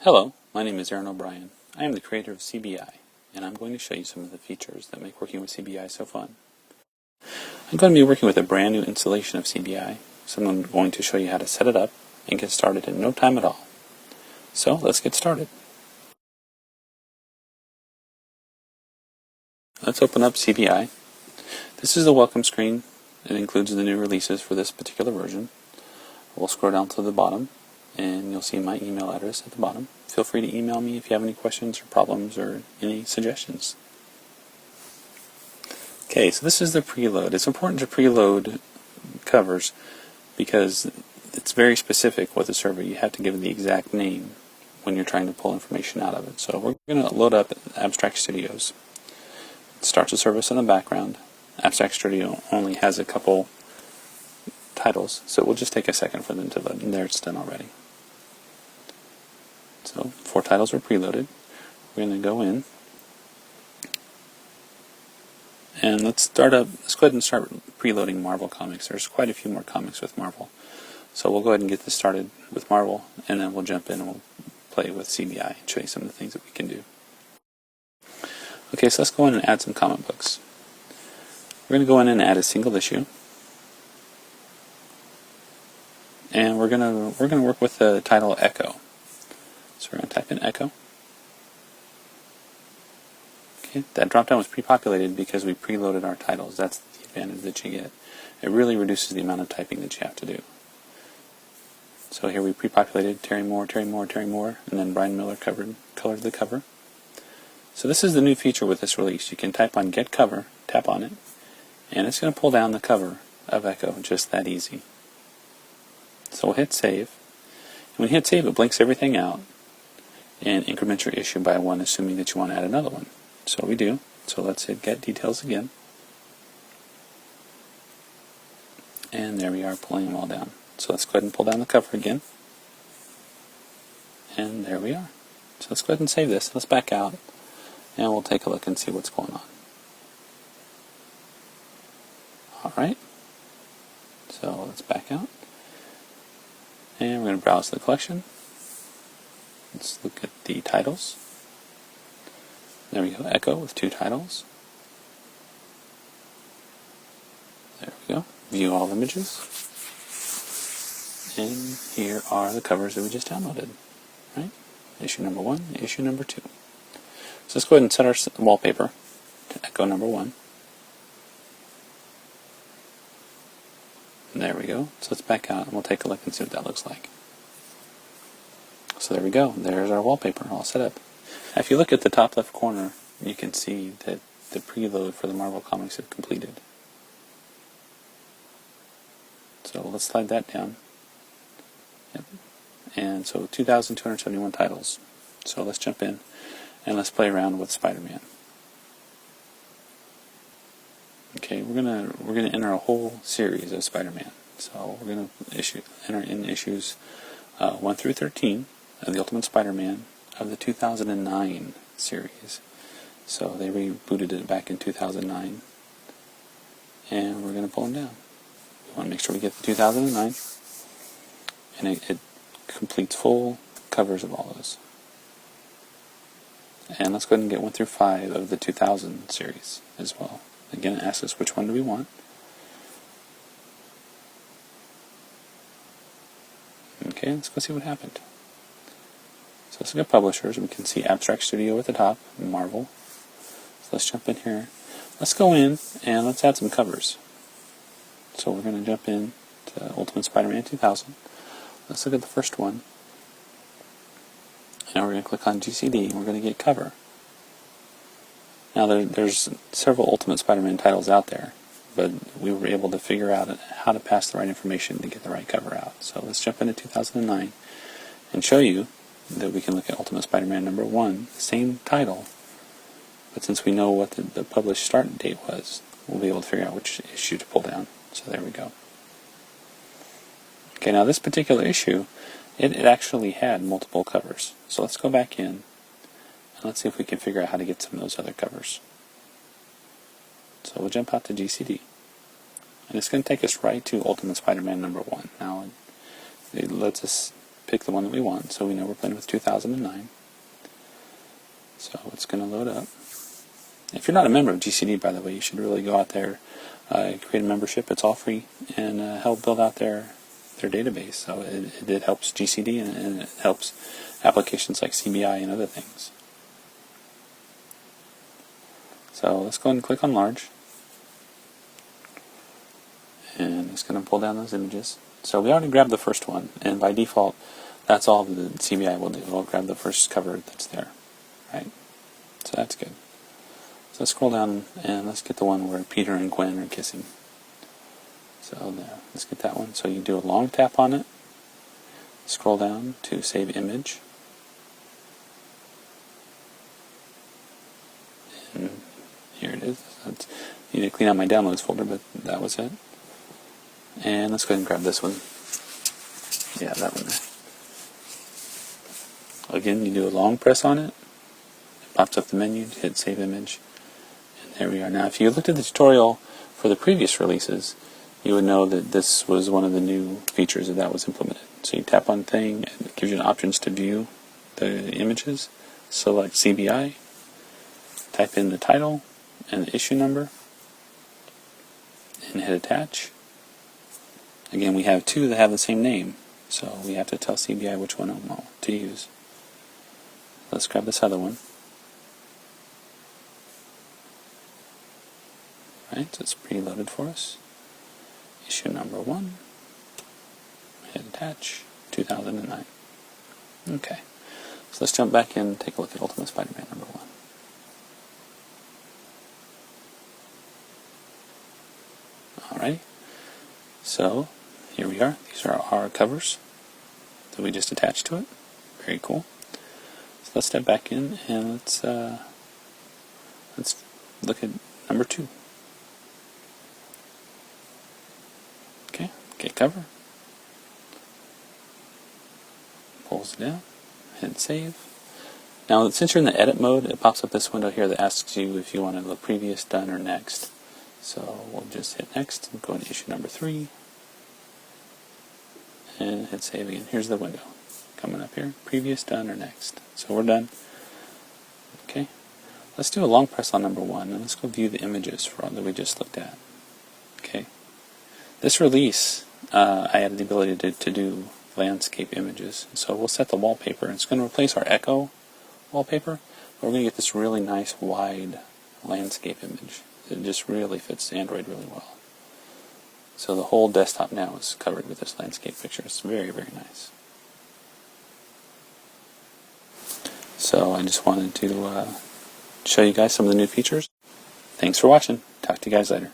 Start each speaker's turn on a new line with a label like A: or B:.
A: Hello, my name is Aaron O'Brien. I am the creator of CBI, and I'm going to show you some of the features that make working with CBI so fun. I'm going to be working with a brand new installation of CBI, so I'm going to show you how to set it up and get started in no time at all. So let's get started. Let's open up CBI. This is the welcome screen. It includes the new releases for this particular version. We'll scroll down to the bottom, and you'll see my email address at the bottom. Feel free to email me if you have any questions or problems or any suggestions. Okay, so this is the preload. It's important to preload covers because it's very specific with the server. You have to give it the exact name when you're trying to pull information out of it. So we're going to load up Abstract Studios. It starts a service in the background. Abstract Studio only has a couple titles, so it will just take a second for them to load, and there it's done already. So 4 titles are preloaded. We're going to go in, and let's go ahead and start preloading Marvel comics. There's quite a few more comics with Marvel, so we'll go ahead and get this started with Marvel, and then we'll jump in and we'll play with CBI and show you some of the things that we can do. Okay, so let's go in and add some comic books. We're going to go in and add a single issue. And we're gonna work with the title Echo. So we're gonna type in Echo. Okay, that drop-down was pre-populated because we preloaded our titles. That's the advantage that you get. It really reduces the amount of typing that you have to do. So here we pre-populated Terry Moore, and then Brian Miller colored the cover. So this is the new feature with this release. You can type on Get Cover, tap on it, and it's going to pull down the cover of Echo, just that easy. So we'll hit save. And when you hit save, it blinks everything out and increments your issue by 1, assuming that you want to add another one. So we do. So let's hit Get Details again. And there we are, pulling them all down. So let's go ahead and pull down the cover again. And there we are. So let's go ahead and save this. Let's back out, and we'll take a look and see what's going on. Alright. So let's back out. And we're going to browse the collection. Let's look at the titles. There we go, Echo with 2 titles. There we go, view all images. And here are the covers that we just downloaded. Right? Issue number 1, issue number 2. So let's go ahead and set our wallpaper to Echo number 1. There we go. So let's back out and we'll take a look and see what that looks like. So there we go. There's our wallpaper all set up. Now if you look at the top left corner, you can see that the preload for the Marvel comics is completed. So let's slide that down. Yep. And so 2,271 titles. So let's jump in and let's play around with Spider-Man. Okay, we're gonna enter a whole series of Spider-Man. So we're gonna enter in issues 1 through 13 of the Ultimate Spider-Man of the 2009 series. So they rebooted it back in 2009, and we're gonna pull them down. We want to make sure we get the 2009, and it completes full covers of all those. And let's go ahead and get 1 through 5 of the 2000 series as well. Again, it asks us which one do we want. Okay, let's go see what happened. So let's look at publishers. We can see Abstract Studio at the top, Marvel. So let's jump in here. Let's go in and let's add some covers. So we're going to jump in to Ultimate Spider-Man 2000. Let's look at the first one. And we're going to click on GCD and we're going to get cover. Now there's several Ultimate Spider-Man titles out there, but we were able to figure out how to pass the right information to get the right cover out. So let's jump into 2009 and show you that we can look at Ultimate Spider-Man number 1, same title, but since we know what the published start date was, we'll be able to figure out which issue to pull down. So there we go. Okay, now this particular issue, it actually had multiple covers. So let's go back in. Let's see if we can figure out how to get some of those other covers. So we'll jump out to GCD. And it's going to take us right to Ultimate Spider-Man number 1. Now, it lets us pick the one that we want. So we know we're playing with 2009. So it's going to load up. If you're not a member of GCD, by the way, you should really go out there, create a membership. It's all free, and help build out their database. So it helps GCD, and it helps applications like CBI and other things. So let's go ahead and click on large, and it's going to pull down those images. So we already grabbed the first one, and by default that's all the CBI will do. It'll grab the first cover that's there, right? So that's good. So let's scroll down and let's get the one where Peter and Gwen are kissing. So there, let's get that one. So you do a long tap on it, scroll down to save image, and here it is. I need to clean out my downloads folder, but that was it. And let's go ahead and grab this one. Yeah, that one there. Again, you do a long press on it. It pops up the menu, hit save image, and there we are. Now, if you looked at the tutorial for the previous releases, you would know that this was one of the new features that was implemented. So you tap on thing, and it gives you options to view the images. Select CBI, type in the title and the issue number, and hit attach. Again, we have two that have the same name, so we have to tell CBI which one to use. Let's grab this other one. Right, so it's preloaded for us. Issue number 1. Hit attach. 2009. Okay, so let's jump back in and take a look at Ultimate Spider-Man number 1. Alright, so here we are. These are our covers that we just attached to it. Very cool. So let's step back in and let's look at number 2. Okay, get cover. Pulls it down. Hit save. Now, since you're in the edit mode, it pops up this window here that asks you if you want to look previous, done, or next. So we'll just hit next and go into issue number 3. And hit save again. Here's the window coming up here. Previous, done, or next. So we're done. Okay. Let's do a long press on number 1, and let's go view the images that we just looked at. Okay. This release, I added the ability to do landscape images. So we'll set the wallpaper. It's going to replace our Echo wallpaper, but we're going to get this really nice wide landscape image. It just really fits Android really well. So the whole desktop now is covered with this landscape picture. It's very, very nice. So I just wanted to show you guys some of the new features. Thanks for watching. Talk to you guys later.